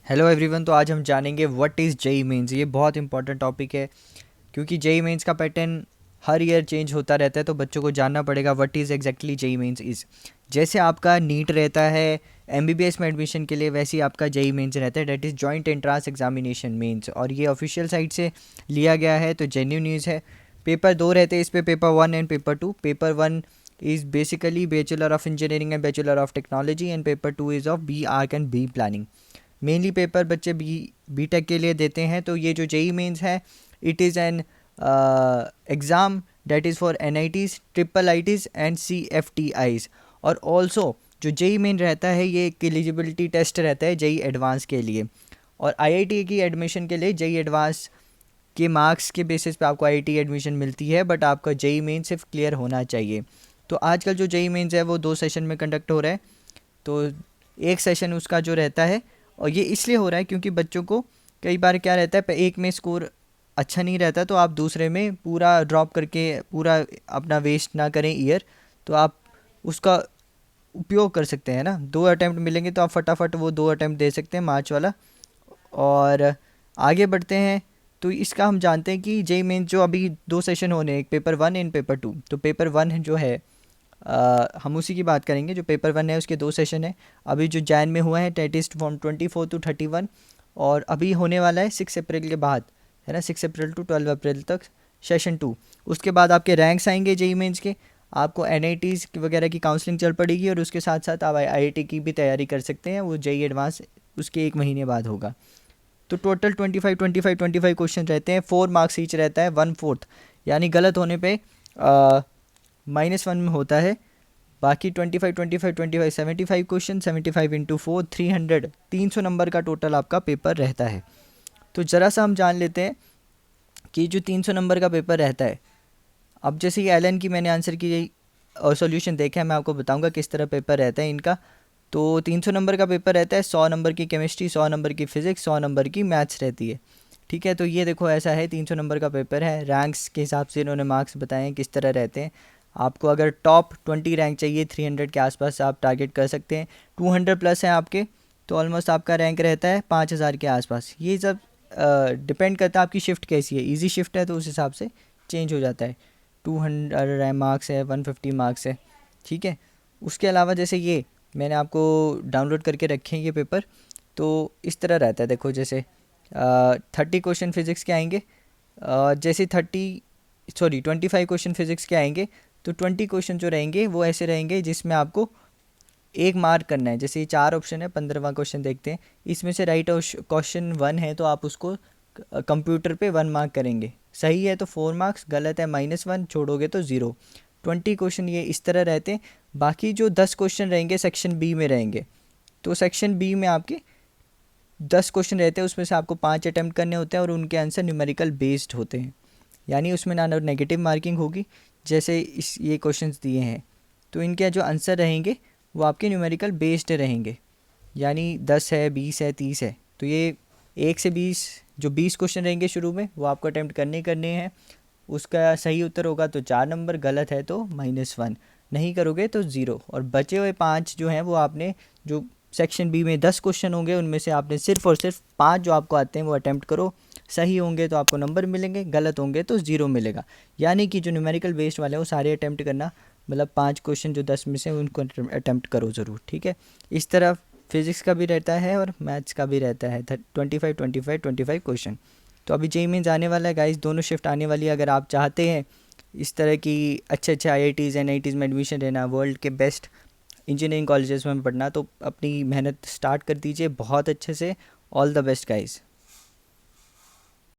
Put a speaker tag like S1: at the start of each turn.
S1: Hello everyone. तो आज हम जानेंगे व्हाट इज़ जेई मेंस। ये बहुत इंपॉर्टेंट टॉपिक है क्योंकि जेई मेंस का पैटर्न हर ईयर चेंज होता रहता है, तो बच्चों को जानना पड़ेगा what is exactly JEE Mains is. जैसे आपका नीट रहता है एमबीबीएस में एडमिशन के लिए, वैसे ही आपका जेई मेंस रहता है, that is joint entrance examination mains. और ये ऑफिशियल साइट से लिया गया है, तो जेन्यून न्यूज़ है। पेपर दो रहते हैं इस पे, paper one and paper two. Paper one is basically bachelor of engineering and bachelor of technology, and paper two is of B arch and B planning. Mainly paper बच्चे B tech के लिए देते हैं। तो ये जो जेई मेंस है, it is an exam that is for N I Ts, triple I Ts and C F T Is. और ऑल्सो जो जेई मेन रहता है, ये एक एलिजिबिलिटी टेस्ट रहता है जेई एडवांस के लिए। और आईआईटी की एडमिशन के लिए जेई एडवांस के मार्क्स के बेसिस पे आपको आईआईटी एडमिशन मिलती है, बट आपका जेई मेन सिर्फ क्लियर होना चाहिए। तो आजकल जो जेई मेंस है वो दो सेशन में कंडक्ट हो रहा है। तो एक सेशन उसका जो रहता है, और ये इसलिए हो रहा है क्योंकि बच्चों को कई बार क्या रहता है, एक में स्कोर अच्छा नहीं रहता, तो आप दूसरे में पूरा ड्रॉप करके पूरा अपना वेस्ट ना करें ईयर। तो आप उसका उपयोग कर सकते हैं ना। दो अटैम्प्ट मिलेंगे तो आप फटाफट वो दो अटैम्प्ट दे सकते हैं मार्च वाला। और आगे बढ़ते हैं। तो इसका हम जानते हैं कि जेई मेन जो अभी दो सेशन होने हैं, एक paper one and paper to. तो पेपर वन जो है, हम उसी की बात करेंगे। जो पेपर वन है उसके दो सेशन है। अभी जो जैन में हुआ है टेट इज फ्रॉम 24 to 31, और अभी होने वाला है 6 अप्रैल के बाद, है ना, 6 अप्रैल to 12 अप्रैल तक सेशन टू। उसके बाद आपके रैंक्स आएंगे जेई मेंस के। आपको एन आई टीज़ वगैरह की काउंसलिंग चल पड़ेगी, और उसके साथ साथ आप आई आई टी की भी तैयारी कर सकते हैं। वो जेई एडवांस उसके एक महीने बाद होगा। तो टोटल 25 क्वेश्चन रहते हैं। 4 मार्क्स ईच रहता है, 1/4, यानी गलत होने पे -1 में होता है। बाकी 25 75 क्वेश्चन, 75 × 4 300, 300 नंबर का टोटल आपका पेपर रहता है। तो ज़रा सा हम जान लेते हैं कि जो 300 नंबर का पेपर रहता है, अब जैसे ये एलन की मैंने आंसर की और सॉल्यूशन देखा है, मैं आपको बताऊंगा किस तरह पेपर रहता है इनका। तो 300 नंबर का पेपर रहता है। 100 नंबर की केमिस्ट्री, 100 नंबर की फ़िज़िक्स, 100 नंबर की मैथ्स रहती है। ठीक है, तो ये देखो ऐसा है, 300 नंबर का पेपर है। रैंक्स के हिसाब से इन्होंने मार्क्स बताए हैं किस तरह रहते हैं। आपको अगर टॉप 20 रैंक चाहिए, 300 के आसपास आप टारगेट कर सकते हैं। 200 प्लस हैं आपके, तो ऑलमोस्ट आपका रैंक रहता है 5000 के आसपास। ये सब डिपेंड करता है आपकी शिफ्ट कैसी है। ईजी शिफ्ट है तो उस हिसाब से चेंज हो जाता है। 200 मार्क्स है, 150 मार्क्स है। ठीक है, उसके अलावा जैसे ये मैंने आपको डाउनलोड करके रखे हैं ये पेपर। तो इस तरह रहता है, देखो जैसे 30 क्वेश्चन फिज़िक्स के आएंगे। जैसे 25 क्वेश्चन फिज़िक्स के आएंगे, तो 20 क्वेश्चन जो रहेंगे वो ऐसे रहेंगे जिसमें आपको एक मार्क करना है। जैसे ये 4 ऑप्शन है, 15वां क्वेश्चन देखते हैं। इसमें से राइट क्वेश्चन 1 है, तो आप उसको कंप्यूटर पे 1 मार्क करेंगे। सही है तो 4 मार्क्स, गलत है -1, छोड़ोगे तो 0। 20 क्वेश्चन ये इस तरह रहते हैं। बाकी जो 10 क्वेश्चन रहेंगे सेक्शन बी में रहेंगे। तो सेक्शन बी में आपके 10 क्वेश्चन रहते हैं, उसमें से आपको 5 अटैम्प्ट करने होते हैं, और उनके आंसर न्यूमेरिकल बेस्ड होते हैं। यानी उसमें ना नेगेटिव मार्किंग होगी, जैसे इस ये क्वेश्चंस दिए हैं। तो इनके जो आंसर रहेंगे वो आपके न्यूमेरिकल बेस्ड रहेंगे। यानी 10 है, 20 है, 30 है, तो ये 1 से 20, जो 20 क्वेश्चन रहेंगे शुरू में, वो आपको अटैम्प्ट करने हैं। उसका सही उत्तर होगा तो 4 नंबर, गलत है तो -1, नहीं करोगे तो 0। और बचे हुए 5 जो हैं वो आपने, जो सेक्शन बी में 10 क्वेश्चन होंगे, उनमें से आपने सिर्फ और सिर्फ 5 जो आपको आते हैं वो अटैम्प्ट करो। सही होंगे तो आपको नंबर मिलेंगे, गलत होंगे तो 0 मिलेगा। यानी कि जो न्यूमेरिकल बेस्ड वाले हैं वो सारे अटैम्प्ट करना, मतलब 5 क्वेश्चन जो 10 में से उनको अटैम्प्ट करो ज़रूर। ठीक है, इस तरह फिज़िक्स का भी रहता है और मैथ्स का भी रहता है। 25 क्वेश्चन। तो अभी जेई मेंस आने वाला है गाइस, दोनों शिफ्ट आने वाली है। अगर आप चाहते हैं इस तरह की अच्छे अच्छे आईआईटीज़ एनआईटीज़ में एडमिशन लेना, वर्ल्ड के बेस्ट इंजीनियरिंग कॉलेजेस में पढ़ना, तो अपनी मेहनत स्टार्ट कर दीजिए बहुत अच्छे से। All the best guys.